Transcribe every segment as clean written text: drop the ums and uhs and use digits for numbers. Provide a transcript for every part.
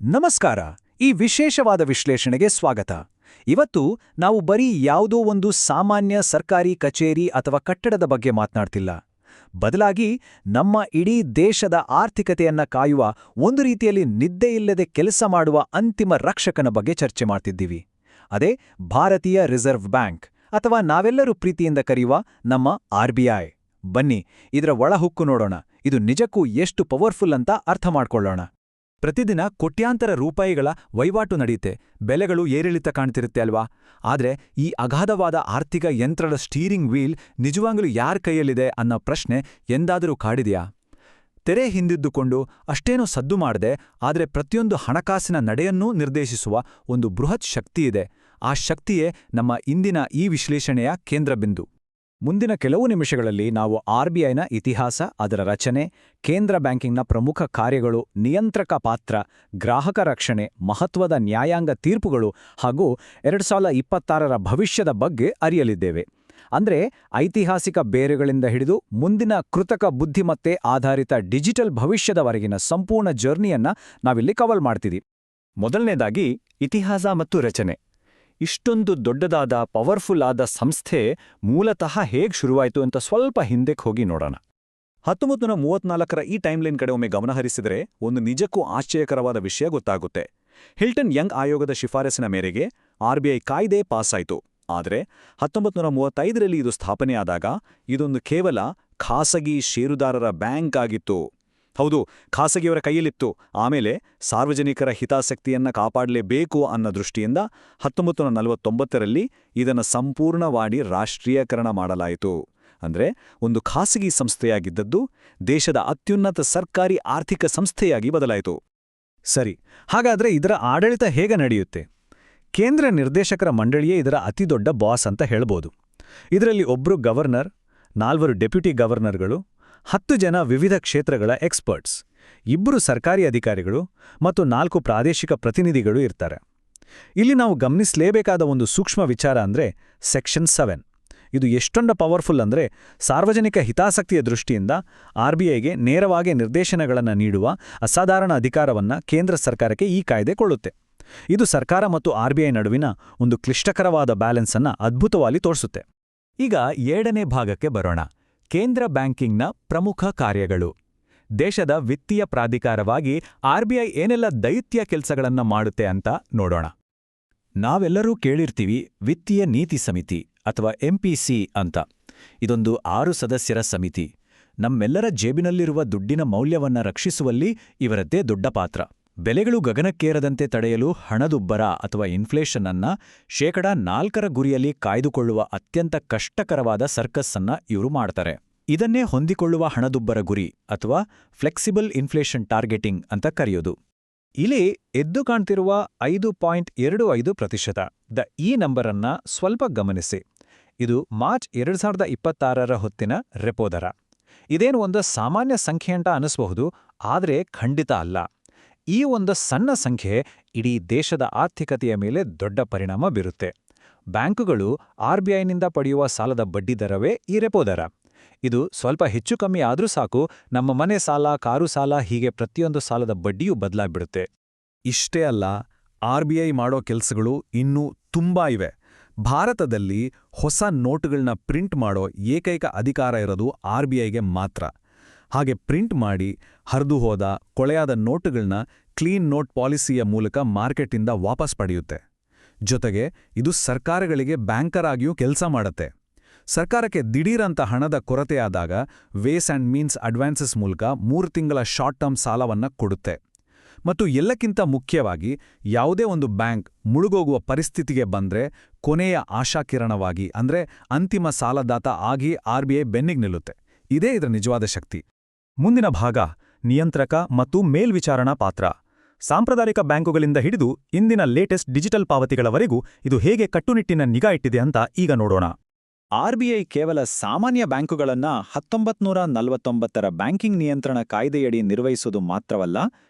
ನಮಸ್ಕಾರ. ಈ ವಿಶೇಷವಾದ ವಿಶ್ಲೇಷಣೆಗೆ ಸ್ವಾಗತ. ಇವತ್ತು ನಾವು ಬರೀ ಯಾವುದೋ ಒಂದು ಸಾಮಾನ್ಯ ಸರ್ಕಾರಿ ಕಚೇರಿ ಅಥವಾ ಕಟ್ಟಡದ ಬಗ್ಗೆ ಮಾತನಾಡ್ತಿಲ್ಲ. ಬದಲಾಗಿ ನಮ್ಮ ಇಡೀ ದೇಶದ ಆರ್ಥಿಕತೆಯನ್ನ ಕಾಯುವ, ಒಂದು ರೀತಿಯಲ್ಲಿ ನಿದ್ದೆಯಿಲ್ಲದೆ ಕೆಲಸ ಮಾಡುವ ಅಂತಿಮ ರಕ್ಷಕನ ಬಗ್ಗೆ ಚರ್ಚೆ ಮಾಡ್ತಿದ್ದೀವಿ. ಅದೇ ಭಾರತೀಯ ರಿಸರ್ವ್ ಬ್ಯಾಂಕ್, ಅಥವಾ ನಾವೆಲ್ಲರೂ ಪ್ರೀತಿಯಿಂದ ಕರೆಯುವ ನಮ್ಮ RBI. ಬನ್ನಿ, ಇದರ ಒಳಹುಕ್ಕು ನೋಡೋಣ. ಇದು ನಿಜಕ್ಕೂ ಎಷ್ಟು ಪವರ್ಫುಲ್ ಅಂತ ಅರ್ಥ ಮಾಡ್ಕೊಳ್ಳೋಣ. ಪ್ರತಿದಿನ ಕೋಟ್ಯಾಂತರ ರೂಪಾಯಿಗಳ ವಹಿವಾಟು ನಡೆಯುತ್ತೆ. ಬೆಲೆಗಳು ಏರಿಳಿತ ಕಾಣ್ತಿರುತ್ತೆ ಅಲ್ವಾ? ಆದ್ರೆ ಈ ಅಗಾಧವಾದ ಆರ್ಥಿಕ ಯಂತ್ರದ ಸ್ಟೀರಿಂಗ್ ವೀಲ್ ನಿಜವಾಗ್ಲೂ ಯಾರ ಕೈಯಲ್ಲಿದೆ ಅನ್ನೋ ಪ್ರಶ್ನೆ ಎಂದಾದರೂ ಕಾಡಿದೆಯಾ? ತೆರೆ ಹಿಂದಿದ್ದುಕೊಂಡು ಅಷ್ಟೇನೂ ಸದ್ದು ಮಾಡದೆ, ಆದರೆ ಪ್ರತಿಯೊಂದು ಹಣಕಾಸಿನ ನಡೆಯನ್ನೂ ನಿರ್ದೇಶಿಸುವ ಒಂದು ಬೃಹತ್ ಶಕ್ತಿಯಿದೆ. ಆ ಶಕ್ತಿಯೇ ನಮ್ಮ ಇಂದಿನ ಈ ವಿಶ್ಲೇಷಣೆಯ ಕೇಂದ್ರಬಿಂದು. ಮುಂದಿನ ಕೆಲವು ನಿಮಿಷಗಳಲ್ಲಿ ನಾವು RBIನ ಇತಿಹಾಸ, ಅದರ ರಚನೆ, ಕೇಂದ್ರ ಬ್ಯಾಂಕಿಂಗ್ನ ಪ್ರಮುಖ ಕಾರ್ಯಗಳು, ನಿಯಂತ್ರಕ ಪಾತ್ರ, ಗ್ರಾಹಕ ರಕ್ಷಣೆ, ಮಹತ್ವದ ನ್ಯಾಯಾಂಗ ತೀರ್ಪುಗಳು ಹಾಗೂ 2026ರ ಭವಿಷ್ಯದ ಬಗ್ಗೆ ಅರಿಯಲಿದ್ದೇವೆ. ಅಂದ್ರೆ ಐತಿಹಾಸಿಕ ಬೇರುಗಳಿಂದ ಹಿಡಿದು ಮುಂದಿನ ಕೃತಕ ಬುದ್ಧಿಮತ್ತೆ ಆಧಾರಿತ ಡಿಜಿಟಲ್ ಭವಿಷ್ಯದವರೆಗಿನ ಸಂಪೂರ್ಣ ಜರ್ನಿಯನ್ನ ನಾವಿಲ್ಲಿ ಕವರ್ ಮಾಡ್ತಿದ್ದೀವಿ. ಮೊದಲನೇದಾಗಿ ಇತಿಹಾಸ ಮತ್ತು ರಚನೆ. ಇಷ್ಟೊಂದು ದೊಡ್ಡದಾದ ಪವರ್ಫುಲ್ ಆದ ಸಂಸ್ಥೆ ಮೂಲತಃ ಹೇಗೆ ಶುರುವಾಯಿತು ಅಂತ ಸ್ವಲ್ಪ ಹಿಂದಕ್ಕೆ ಹೋಗಿ ನೋಡೋಣ. 1934ರ ಈ ಟೈಮ್ಲೈನ್ ಕಡೆ ಒಮ್ಮೆ ಗಮನಹರಿಸಿದರೆ ಒಂದು ನಿಜಕ್ಕೂ ಆಶ್ಚರ್ಯಕರವಾದ ವಿಷಯ ಗೊತ್ತಾಗುತ್ತೆ. ಹಿಲ್ಟನ್ ಯಂಗ್ ಆಯೋಗದ ಶಿಫಾರಸಿನ ಮೇರೆಗೆ RBI ಕಾಯ್ದೆ ಪಾಸಾಯಿತು. ಆದರೆ 1935ರಲ್ಲಿ ಇದು ಸ್ಥಾಪನೆಯಾದಾಗ ಇದೊಂದು ಕೇವಲ ಖಾಸಗಿ ಷೇರುದಾರರ ಬ್ಯಾಂಕ್ ಆಗಿತ್ತು. ಹೌದು, ಖಾಸಗಿಯವರ ಕೈಯಲ್ಲಿತ್ತು. ಆಮೇಲೆ ಸಾರ್ವಜನಿಕರ ಹಿತಾಸಕ್ತಿಯನ್ನ ಕಾಪಾಡಲೇಬೇಕು ಅನ್ನೋ ದೃಷ್ಟಿಯಿಂದ 1949ರಲ್ಲಿ ಇದನ್ನು ಸಂಪೂರ್ಣವಾಗಿ ರಾಷ್ಟ್ರೀಯಕರಣ ಮಾಡಲಾಯಿತು. ಅಂದ್ರೆ ಒಂದು ಖಾಸಗಿ ಸಂಸ್ಥೆಯಾಗಿದ್ದದ್ದು ದೇಶದ ಅತ್ಯುನ್ನತ ಸರ್ಕಾರಿ ಆರ್ಥಿಕ ಸಂಸ್ಥೆಯಾಗಿ ಬದಲಾಯಿತು. ಸರಿ, ಹಾಗಾದ್ರೆ ಇದರ ಆಡಳಿತ ಹೇಗೆ ನಡೆಯುತ್ತೆ? ಕೇಂದ್ರ ನಿರ್ದೇಶಕರ ಮಂಡಳಿಯೇ ಇದರ ಅತಿದೊಡ್ಡ ಬಾಸ್ ಅಂತ ಹೇಳ್ಬೋದು. ಇದರಲ್ಲಿ ಒಬ್ರು ಗವರ್ನರ್, 4 ಡೆಪ್ಯೂಟಿ ಗವರ್ನರ್ಗಳು, 10 ಜನ ವಿವಿಧ ಕ್ಷೇತ್ರಗಳ ಎಕ್ಸ್ಪರ್ಟ್ಸ್, 2 ಸರ್ಕಾರಿ ಅಧಿಕಾರಿಗಳು ಮತ್ತು 4 ಪ್ರಾದೇಶಿಕ ಪ್ರತಿನಿಧಿಗಳು ಇರ್ತಾರೆ. ಇಲ್ಲಿ ನಾವು ಗಮನಿಸಲೇಬೇಕಾದ ಒಂದು ಸೂಕ್ಷ್ಮ ವಿಚಾರ ಅಂದ್ರೆ ಸೆಕ್ಷನ್ 7. ಇದು ಎಷ್ಟೊಂದು ಪವರ್ಫುಲ್ ಅಂದ್ರೆ ಸಾರ್ವಜನಿಕ ಹಿತಾಸಕ್ತಿಯ ದೃಷ್ಟಿಯಿಂದ RBIಗೆ ನೇರವಾಗಿ ನಿರ್ದೇಶನಗಳನ್ನು ನೀಡುವ ಅಸಾಧಾರಣ ಅಧಿಕಾರವನ್ನ ಕೇಂದ್ರ ಸರ್ಕಾರಕ್ಕೆ ಈ ಕಾಯ್ದೆ ಕೊಳ್ಳುತ್ತೆ. ಇದು ಸರ್ಕಾರ ಮತ್ತು RBI ನಡುವಿನ ಒಂದು ಕ್ಲಿಷ್ಟಕರವಾದ ಬ್ಯಾಲೆನ್ಸ್ ಅನ್ನ ಅದ್ಭುತವಾಗಿ ತೋರಿಸುತ್ತೆ. ಈಗ 2ನೇ ಭಾಗಕ್ಕೆ ಬರೋಣ. ಕೇಂದ್ರ ಬ್ಯಾಂಕಿಂಗ್ನ ಪ್ರಮುಖ ಕಾರ್ಯಗಳು. ದೇಶದ ವಿತ್ತೀಯ ಪ್ರಾಧಿಕಾರವಾಗಿ RBI ಏನೆಲ್ಲ ದೈತ್ಯ ಕೆಲಸಗಳನ್ನ ಮಾಡುತ್ತೆ ಅಂತ ನೋಡೋಣ. ನಾವೆಲ್ಲರೂ ಕೇಳಿರ್ತೀವಿ ವಿತ್ತೀಯ ನೀತಿ ಸಮಿತಿ ಅಥವಾ MPC ಅಂತ. ಇದೊಂದು 6 ಸದಸ್ಯರ ಸಮಿತಿ. ನಮ್ಮೆಲ್ಲರ ಜೇಬಿನಲ್ಲಿರುವ ದುಡ್ಡಿನ ಮೌಲ್ಯವನ್ನ ರಕ್ಷಿಸುವಲ್ಲಿ ಇವರದ್ದೇ ದೊಡ್ಡ ಪಾತ್ರ. ಬೆಲೆಗಳು ಗಗನಕ್ಕೇರದಂತೆ ತಡೆಯಲು ಹಣದುಬ್ಬರ ಅಥವಾ ಇನ್ಫ್ಲೇಷನ್ ಅನ್ನ 4% ಗುರಿಯಲ್ಲಿ ಕಾಯ್ದುಕೊಳ್ಳುವ ಅತ್ಯಂತ ಕಷ್ಟಕರವಾದ ಸರ್ಕಸ್ ಅನ್ನ ಇವರು ಮಾಡ್ತಾರೆ. ಇದನ್ನೇ ಹೊಂದಿಕೊಳ್ಳುವ ಹಣದುಬ್ಬರ ಗುರಿ ಅಥವಾ ಫ್ಲೆಕ್ಸಿಬಲ್ ಇನ್ಫ್ಲೇಷನ್ ಟಾರ್ಗೆಟಿಂಗ್ ಅಂತ ಕರೆಯೋದು. ಇಲ್ಲಿ ಎದ್ದು ಕಾಣ್ತಿರುವ 5.25% ಈ ನಂಬರನ್ನ ಸ್ವಲ್ಪ ಗಮನಿಸಿ. ಇದು ಮಾರ್ಚ್ 2026ರ ಹೊತ್ತಿನ ರೆಪೋ ದರ. ಇದೇನು ಒಂದು ಸಾಮಾನ್ಯ ಸಂಖ್ಯೆ ಅಂತ ಅನಿಸಬಹುದು, ಆದರೆ ಖಂಡಿತ ಅಲ್ಲ. ಈ ಒಂದು ಸಣ್ಣ ಸಂಖ್ಯೆ ಇಡೀ ದೇಶದ ಆರ್ಥಿಕತೆಯ ಮೇಲೆ ದೊಡ್ಡ ಪರಿಣಾಮ ಬೀರುತ್ತೆ. ಬ್ಯಾಂಕುಗಳು RBIನಿಂದ ಪಡೆಯುವ ಸಾಲದ ಬಡ್ಡಿ ದರವೇ ಈ ರೆಪೋ ದರ. ಇದು ಸ್ವಲ್ಪ ಹೆಚ್ಚು ಕಮ್ಮಿ ಆದ್ರೂ ಸಾಕು, ನಮ್ಮ ಮನೆ ಸಾಲ, ಕಾರು ಸಾಲ, ಹೀಗೆ ಪ್ರತಿಯೊಂದು ಸಾಲದ ಬಡ್ಡಿಯೂ ಬದಲಾಗ್ಬಿಡುತ್ತೆ. ಇಷ್ಟೇ ಅಲ್ಲ, RBI ಮಾಡೋ ಕೆಲಸಗಳು ಇನ್ನೂ ತುಂಬಾ ಇವೆ. ಭಾರತದಲ್ಲಿ ಹೊಸ ನೋಟುಗಳನ್ನ ಪ್ರಿಂಟ್ ಮಾಡೋ ಏಕೈಕ ಅಧಿಕಾರ ಇರೋದು RBIಗೆ ಮಾತ್ರ. ಹಾಗೆ ಪ್ರಿಂಟ್ ಮಾಡಿ ಹರಿದು ಹೋದ ಕೊಳೆಯಾದ ನೋಟುಗಳನ್ನ ಕ್ಲೀನ್ ನೋಟ್ ಪಾಲಿಸಿಯ ಮೂಲಕ ಮಾರ್ಕೆಟಿಂದ ವಾಪಸ್ ಪಡೆಯುತ್ತೆ. ಜೊತೆಗೆ ಇದು ಸರ್ಕಾರಗಳಿಗೆ ಬ್ಯಾಂಕರ್ ಆಗಿಯೂ ಕೆಲಸ ಮಾಡುತ್ತೆ. ಸರ್ಕಾರಕ್ಕೆ ದಿಢೀರಂತ ಹಣದ ಕೊರತೆಯಾದಾಗ ವೇಸ್ ಆ್ಯಂಡ್ ಮೀನ್ಸ್ ಅಡ್ವಾನ್ಸಸ್ ಮೂಲಕ 3 ತಿಂಗಳ ಶಾರ್ಟ್ ಟರ್ಮ್ ಸಾಲವನ್ನ ಕೊಡುತ್ತೆ. ಮತ್ತು ಎಲ್ಲಕ್ಕಿಂತ ಮುಖ್ಯವಾಗಿ, ಯಾವುದೇ ಒಂದು ಬ್ಯಾಂಕ್ ಮುಳುಗೋಗುವ ಪರಿಸ್ಥಿತಿಗೆ ಬಂದ್ರೆ ಕೊನೆಯ ಆಶಾಕಿರಣವಾಗಿ ಅಂದ್ರೆ ಅಂತಿಮ ಸಾಲದಾತ ಆಗಿ RBI ಬೆನ್ನಿಗೆ ನಿಲ್ಲುತ್ತೆ. ಇದೇ ಇದರ ನಿಜವಾದ ಶಕ್ತಿ. ಮುಂದಿನ ಭಾಗ ನಿಯಂತ್ರಕ ಮತ್ತು ಮೇಲ್ವಿಚಾರಣಾ ಪಾತ್ರ. ಸಾಂಪ್ರದಾಯಿಕ ಬ್ಯಾಂಕುಗಳಿಂದ ಹಿಡಿದು ಇಂದಿನ ಲೇಟೆಸ್ಟ್ ಡಿಜಿಟಲ್ ಪಾವತಿಗಳವರೆಗೂ ಇದು ಹೇಗೆ ಕಟ್ಟುನಿಟ್ಟಿನ ನಿಗಾ ಇಟ್ಟಿದೆ ಅಂತ ಈಗ ನೋಡೋಣ. RBI ಕೇವಲ ಸಾಮಾನ್ಯ ಬ್ಯಾಂಕುಗಳನ್ನ 1949ರ ಬ್ಯಾಂಕಿಂಗ್ ನಿಯಂತ್ರಣ ಕಾಯ್ದೆಯಡಿ ನಿರ್ವಹಿಸೋದು ಮಾತ್ರವಲ್ಲ,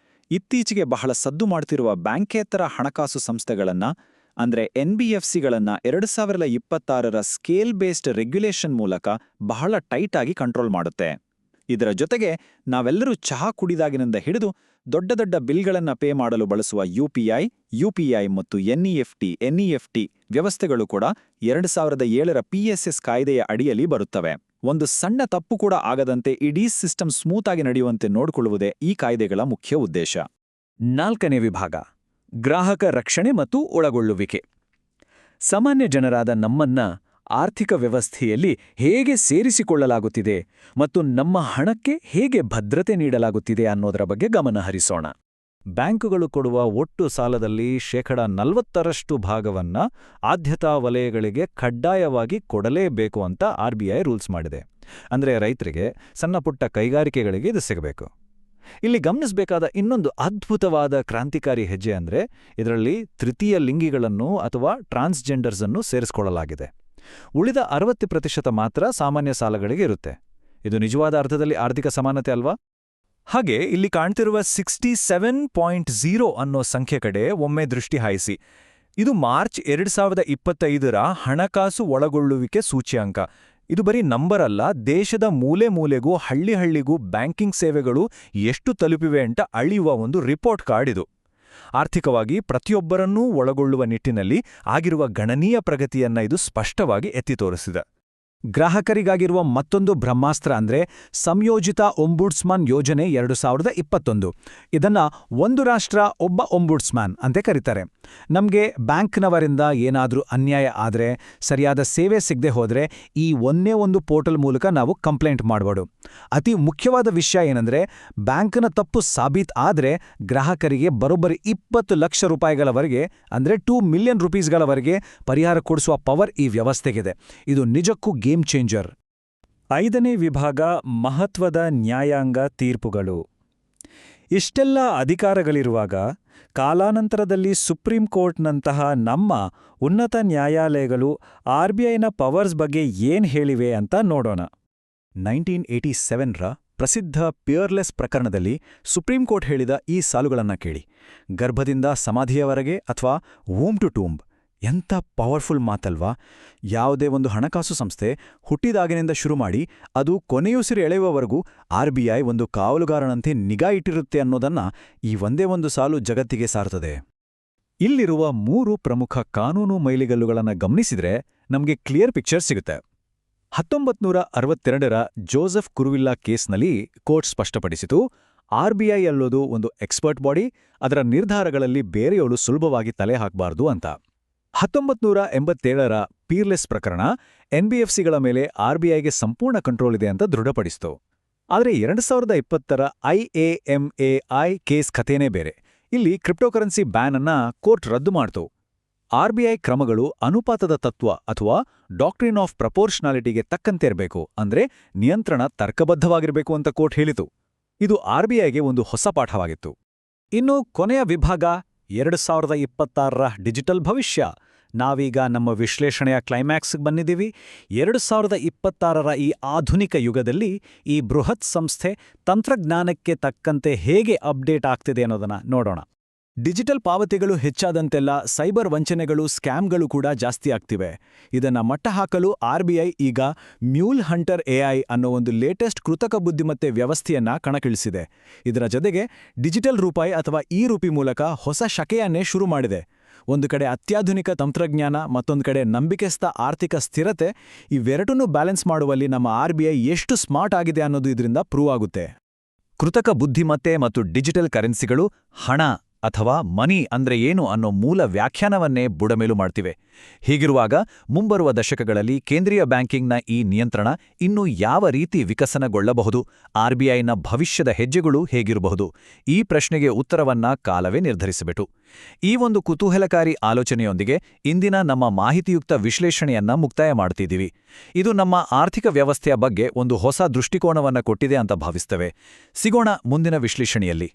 ಇತ್ತೀಚೆಗೆ ಬಹಳ ಸದ್ದು ಮಾಡ್ತಿರುವ ಬ್ಯಾಂಕೇತರ ಹಣಕಾಸು ಸಂಸ್ಥೆಗಳನ್ನ ಅಂದ್ರೆ NBFCಗಳನ್ನ 2026ರ ಸ್ಕೇಲ್ ಬೇಸ್ಡ್ ರೆಗ್ಯುಲೇಷನ್ ಮೂಲಕ ಬಹಳ ಟೈಟ್ ಆಗಿ ಕಂಟ್ರೋಲ್ ಮಾಡುತ್ತೆ. ಇದರ ಜೊತೆಗೆ ನಾವೆಲ್ಲರೂ ಚಹಾ ಕುಡಿದಾಗಿನಿಂದ ಹಿಡಿದು ದೊಡ್ಡ ದೊಡ್ಡ ಬಿಲ್ಗಳನ್ನ ಪೇ ಮಾಡಲು ಬಳಸುವ ಯುಪಿಐ ಮತ್ತು ಎನ್ಇಎಫ್ಟಿ ವ್ಯವಸ್ಥೆಗಳು ಕೂಡ 2007ರ PSS ಕಾಯ್ದೆಯ ಅಡಿಯಲ್ಲಿ ಬರುತ್ತವೆ. ಒಂದು ಸಣ್ಣ ತಪ್ಪು ಕೂಡ ಆಗದಂತೆ ಇಡೀ ಸಿಸ್ಟಮ್ ಸ್ಮೂತ್ ಆಗಿ ನಡೆಯುವಂತೆ ನೋಡಿಕೊಳ್ಳುವುದೇ ಈ ಕಾಯ್ದೆಗಳ ಮುಖ್ಯ ಉದ್ದೇಶ. 4ನೇ ವಿಭಾಗ ಗ್ರಾಹಕ ರಕ್ಷಣೆ ಮತ್ತು ಒಳಗೊಳ್ಳುವಿಕೆ. ಸಾಮಾನ್ಯ ಜನರಾದ ನಮ್ಮನ್ನ ಆರ್ಥಿಕ ವ್ಯವಸ್ಥೆಯಲ್ಲಿ ಹೇಗೆ ಸೇರಿಸಿಕೊಳ್ಳಲಾಗುತ್ತಿದೆ ಮತ್ತು ನಮ್ಮ ಹಣಕ್ಕೆ ಹೇಗೆ ಭದ್ರತೆ ನೀಡಲಾಗುತ್ತಿದೆ ಅನ್ನೋದರ ಬಗ್ಗೆ ಗಮನ ಹರಿಸೋಣ. ಬ್ಯಾಂಕುಗಳು ಕೊಡುವ ಒಟ್ಟು ಸಾಲದಲ್ಲಿ 40% ಭಾಗವನ್ನ ಆದ್ಯತಾ ವಲಯಗಳಿಗೆ ಕಡ್ಡಾಯವಾಗಿ ಕೊಡಲೇಬೇಕು ಅಂತ RBI ರೂಲ್ಸ್ ಮಾಡಿದೆ. ಅಂದ್ರೆ ರೈತರಿಗೆ, ಸಣ್ಣಪುಟ್ಟ ಕೈಗಾರಿಕೆಗಳಿಗೆ ಇದು ಸಿಗಬೇಕು. ಇಲ್ಲಿ ಗಮನಿಸಬೇಕಾದ ಇನ್ನೊಂದು ಅದ್ಭುತವಾದ ಕ್ರಾಂತಿಕಾರಿ ಹೆಜ್ಜೆ ಅಂದ್ರೆ ಇದರಲ್ಲಿ ತೃತೀಯ ಲಿಂಗಿಗಳನ್ನು ಅಥವಾ ಟ್ರಾನ್ಸ್ಜೆಂಡರ್ಸ್ ಅನ್ನು ಸೇರಿಸಿಕೊಳ್ಳಲಾಗಿದೆ. ಉಳಿದ 60% ಮಾತ್ರ ಸಾಮಾನ್ಯ ಸಾಲಗಳಿಗೆ ಇರುತ್ತೆ. ಇದು ನಿಜವಾದ ಅರ್ಥದಲ್ಲಿ ಆರ್ಥಿಕ ಸಮಾನತೆ ಅಲ್ವಾ? ಹಾಗೆ ಇಲ್ಲಿ ಕಾಣ್ತಿರುವ 67.0 ಅನ್ನೋ ಸಂಖ್ಯೆ ಕಡೆ ಒಮ್ಮೆ ದೃಷ್ಟಿ ಹಾಯಿಸಿ. ಇದು ಮಾರ್ಚ್ 2025ರ ಹಣಕಾಸು ಒಳಗೊಳ್ಳುವಿಕೆ ಸೂಚ್ಯಂಕ. ಇದು ಬರೀ ನಂಬರ್ ಅಲ್ಲ, ದೇಶದ ಮೂಲೆ ಮೂಲೆಗೂ ಹಳ್ಳಿಗೂ ಬ್ಯಾಂಕಿಂಗ್ ಸೇವೆಗಳು ಎಷ್ಟು ತಲುಪಿವೆ ಅಂತ ಅಳೆಯುವ ಒಂದು ರಿಪೋರ್ಟ್ ಕಾರ್ಡ್ ಇದು. ಆರ್ಥಿಕವಾಗಿ ಪ್ರತಿಯೊಬ್ಬರನ್ನೂ ಒಳಗೊಳ್ಳುವ ನಿಟ್ಟಿನಲ್ಲಿ ಆಗಿರುವ ಗಣನೀಯ ಪ್ರಗತಿಯನ್ನ ಇದು ಸ್ಪಷ್ಟವಾಗಿ ಎತ್ತಿ ತೋರಿಸಿದೆ. ಗ್ರಾಹಕರಿಗಾಗಿರುವ ಮತ್ತೊಂದು ಬ್ರಹ್ಮಾಸ್ತ್ರ ಅಂದ್ರೆ ಸಂಯೋಜಿತ ಒಂಬುಡ್ಸ್ಮನ್ ಯೋಜನೆ 2021. ಇದನ್ನ ಒಂದು ರಾಷ್ಟ್ರ ಒಬ್ಬ ಒಂಬುಡ್ಸ್ಮ್ಯಾನ್ ಅಂತ ಕರೀತಾರೆ. ನಮ್ಗೆ ಬ್ಯಾಂಕ್ನವರಿಂದ ಏನಾದ್ರೂ ಅನ್ಯಾಯ ಆದ್ರೆ, ಸರಿಯಾದ ಸೇವೆ ಸಿಗದೆ ಹೋದ್ರೆ ಈ ಒಂದೇ ಒಂದು ಪೋರ್ಟಲ್ ಮೂಲಕ ನಾವು ಕಂಪ್ಲೇಂಟ್ ಮಾಡಬಹುದು. ಅತಿ ಮುಖ್ಯವಾದ ವಿಷಯ ಏನಂದ್ರೆ, ಬ್ಯಾಂಕ್ನ ತಪ್ಪು ಸಾಬೀತ್ ಆದ್ರೆ ಗ್ರಾಹಕರಿಗೆ ಬರೋಬ್ಬರಿ 20 ಲಕ್ಷ ರೂಪಾಯಿಗಳವರೆಗೆ ಅಂದ್ರೆ 2 ಮಿಲಿಯನ್ ರೂಪೀಸ್ಗಳವರೆಗೆ ಪರಿಹಾರ ಕೊಡಿಸುವ ಪವರ್ ಈ ವ್ಯವಸ್ಥೆಗಿದೆ. ಇದು ನಿಜಕ್ಕೂ ಗೇಮ್ ಚೇಂಜರ್. 5ನೇ ವಿಭಾಗ ಮಹತ್ವದ ನ್ಯಾಯಾಂಗ ತೀರ್ಪುಗಳು. ಇಷ್ಟೆಲ್ಲ ಅಧಿಕಾರಗಳಿರುವಾಗ ಕಾಲಾನಂತರದಲ್ಲಿ ಸುಪ್ರೀಂ ಕೋರ್ಟ್ನಂತಹ ನಮ್ಮ ಉನ್ನತ ನ್ಯಾಯಾಲಯಗಳು RBIನ ಪವರ್ಸ್ ಬಗ್ಗೆ ಏನ್ ಹೇಳಿವೆ ಅಂತ ನೋಡೋಣ. 1987ರ ಪ್ರಸಿದ್ಧ ಪಿಯರ್ಲೆಸ್ ಪ್ರಕರಣದಲ್ಲಿ ಸುಪ್ರೀಂ ಕೋರ್ಟ್ ಹೇಳಿದ ಈ ಸಾಲುಗಳನ್ನ ಕೇಳಿ. ಗರ್ಭದಿಂದ ಸಮಾಧಿಯವರೆಗೆ ಅಥವಾ ವೂಮ್ ಟು ಟೂಂಬ್. ಎಂಥ ಪವರ್ಫುಲ್ ಮಾತಲ್ವಾ? ಯಾವುದೇ ಒಂದು ಹಣಕಾಸು ಸಂಸ್ಥೆ ಹುಟ್ಟಿದಾಗಿನಿಂದ ಶುರು ಮಾಡಿ ಅದು ಕೊನೆಯುಸಿರು ಎಳೆಯುವವರೆಗೂ RBI ಒಂದು ಕಾವಲುಗಾರನಂತೆ ನಿಗಾ ಇಟ್ಟಿರುತ್ತೆ ಅನ್ನೋದನ್ನ ಈ ಒಂದೇ ಒಂದು ಸಾಲು ಜಗತ್ತಿಗೆ ಸಾರ್ತದೆ. ಇಲ್ಲಿರುವ 3 ಪ್ರಮುಖ ಕಾನೂನು ಮೈಲಿಗಲ್ಲುಗಳನ್ನು ಗಮನಿಸಿದ್ರೆ ನಮಗೆ ಕ್ಲಿಯರ್ ಪಿಕ್ಚರ್ ಸಿಗುತ್ತೆ. 1962ರ ಜೋಸೆಫ್ ಕುರುವಿಲ್ಲಾ ಕೇಸ್ನಲ್ಲಿ ಕೋರ್ಟ್ ಸ್ಪಷ್ಟಪಡಿಸಿತು, RBI ಅನ್ನೋದು ಒಂದು ಎಕ್ಸ್ಪರ್ಟ್ ಬಾಡಿ, ಅದರ ನಿರ್ಧಾರಗಳಲ್ಲಿ ಬೇರೆಯವಳು ಸುಲಭವಾಗಿ ತಲೆ ಹಾಕಬಾರ್ದು ಅಂತ. 1987ರ ಪೀರ್ಲೆಸ್ ಪ್ರಕರಣ NBFCಗಳ ಮೇಲೆ RBIಗೆ ಸಂಪೂರ್ಣ ಕಂಟ್ರೋಲ್ ಇದೆ ಅಂತ ದೃಢಪಡಿಸಿತು. ಆದರೆ 2020ರ IAMAI ಕೇಸ್ ಕಥೆನೇ ಬೇರೆ. ಇಲ್ಲಿ ಕ್ರಿಪ್ಟೋಕರೆನ್ಸಿ ಬ್ಯಾನ್ ಅನ್ನ ಕೋರ್ಟ್ ರದ್ದು ಮಾಡ್ತು. RBI ಕ್ರಮಗಳು ಅನುಪಾತದ ತತ್ವ ಅಥವಾ ಡಾಕ್ಟ್ರಿನ್ ಆಫ್ ಪ್ರಪೋರ್ಷನಾಲಿಟಿಗೆ ತಕ್ಕಂತೆ ಇರಬೇಕು, ಅಂದ್ರೆ ನಿಯಂತ್ರಣ ತರ್ಕಬದ್ಧವಾಗಿರಬೇಕು ಅಂತ ಕೋರ್ಟ್ ಹೇಳಿತು. ಇದು RBIಗೆ ಒಂದು ಹೊಸ ಪಾಠವಾಗಿತ್ತು. ಇನ್ನು ಕೊನೆಯ ವಿಭಾಗ 2026ರ ಡಿಜಿಟಲ್ ಭವಿಷ್ಯ. ನಾವೀಗ ನಮ್ಮ ವಿಶ್ಲೇಷಣೆಯ ಕ್ಲೈಮ್ಯಾಕ್ಸ್ಗೆ ಬಂದಿದ್ದೀವಿ. 2026ರ ಈ ಆಧುನಿಕ ಯುಗದಲ್ಲಿ ಈ ಬೃಹತ್ ಸಂಸ್ಥೆ ತಂತ್ರಜ್ಞಾನಕ್ಕೆ ತಕ್ಕಂತೆ ಹೇಗೆ ಅಪ್ಡೇಟ್ ಆಗ್ತಿದೆ ಅನ್ನೋದನ್ನ ನೋಡೋಣ. ಡಿಜಿಟಲ್ ಪಾವತಿಗಳು ಹೆಚ್ಚಾದಂತೆಲ್ಲ ಸೈಬರ್ ವಂಚನೆಗಳು, ಸ್ಕ್ಯಾಮ್ಗಳು ಕೂಡ ಜಾಸ್ತಿ ಆಗ್ತಿವೆ. ಇದನ್ನ ಮಟ್ಟಹಾಕಲು RBI ಈಗ ಮ್ಯೂಲ್ ಹಂಟರ್ AI ಅನ್ನೋ ಒಂದು ಲೇಟೆಸ್ಟ್ ಕೃತಕ ಬುದ್ಧಿಮತ್ತೆ ವ್ಯವಸ್ಥೆಯನ್ನ ಕಣಕ್ಕಿಳಿಸಿದೆ. ಇದರ ಜೊತೆಗೆ ಡಿಜಿಟಲ್ ರೂಪಾಯಿ ಅಥವಾ ರೂಪಿ ಮೂಲಕ ಹೊಸ ಶಕೆಯನ್ನೇ ಶುರು ಮಾಡಿದೆ. ಒಂದು ಕಡೆ ಅತ್ಯಾಧುನಿಕ ತಂತ್ರಜ್ಞಾನ, ಮತ್ತೊಂದು ಕಡೆ ನಂಬಿಕೆಸ್ಥ ಆರ್ಥಿಕ ಸ್ಥಿರತೆ. ಇವೆರಡನ್ನೂ ಬ್ಯಾಲೆನ್ಸ್ ಮಾಡುವಲ್ಲಿ ನಮ್ಮ RBI ಎಷ್ಟು ಸ್ಮಾರ್ಟ್ ಆಗಿದೆ ಅನ್ನೋದು ಇದರಿಂದ ಪ್ರೂವ್ ಆಗುತ್ತೆ. ಕೃತಕ ಬುದ್ಧಿಮತ್ತೆ ಮತ್ತು ಡಿಜಿಟಲ್ ಕರೆನ್ಸಿಗಳು ಹಣ ಅಥವಾ ಮನಿ ಅಂದ್ರೆ ಏನು ಅನ್ನೋ ಮೂಲ ವ್ಯಾಖ್ಯಾನವನ್ನೇ ಬುಡಮೇಲು ಮಾಡ್ತಿವೆ. ಹೀಗಿರುವಾಗ ಮುಂಬರುವ ದಶಕಗಳಲ್ಲಿ ಕೇಂದ್ರೀಯ ಬ್ಯಾಂಕಿಂಗ್ನ ಈ ನಿಯಂತ್ರಣ ಇನ್ನೂ ಯಾವ ರೀತಿ ವಿಕಸನಗೊಳ್ಳಬಹುದು? RBIನ ಭವಿಷ್ಯದ ಹೆಜ್ಜೆಗಳು ಹೇಗಿರಬಹುದು? ಈ ಪ್ರಶ್ನೆಗೆ ಉತ್ತರವನ್ನ ಕಾಲವೇ ನಿರ್ಧರಿಸಬೇಕು. ಈ ಒಂದು ಕುತೂಹಲಕಾರಿ ಆಲೋಚನೆಯೊಂದಿಗೆ ಇಂದಿನ ನಮ್ಮ ಮಾಹಿತಿಯುಕ್ತ ವಿಶ್ಲೇಷಣೆಯನ್ನ ಮುಕ್ತಾಯ ಮಾಡ್ತಿದ್ದೀವಿ. ಇದು ನಮ್ಮ ಆರ್ಥಿಕ ವ್ಯವಸ್ಥೆಯ ಬಗ್ಗೆ ಒಂದು ಹೊಸ ದೃಷ್ಟಿಕೋನವನ್ನ ಕೊಟ್ಟಿದೆ ಅಂತ ಭಾವಿಸ್ತೇವೆ. ಸಿಗೋಣ ಮುಂದಿನ ವಿಶ್ಲೇಷಣೆಯಲ್ಲಿ.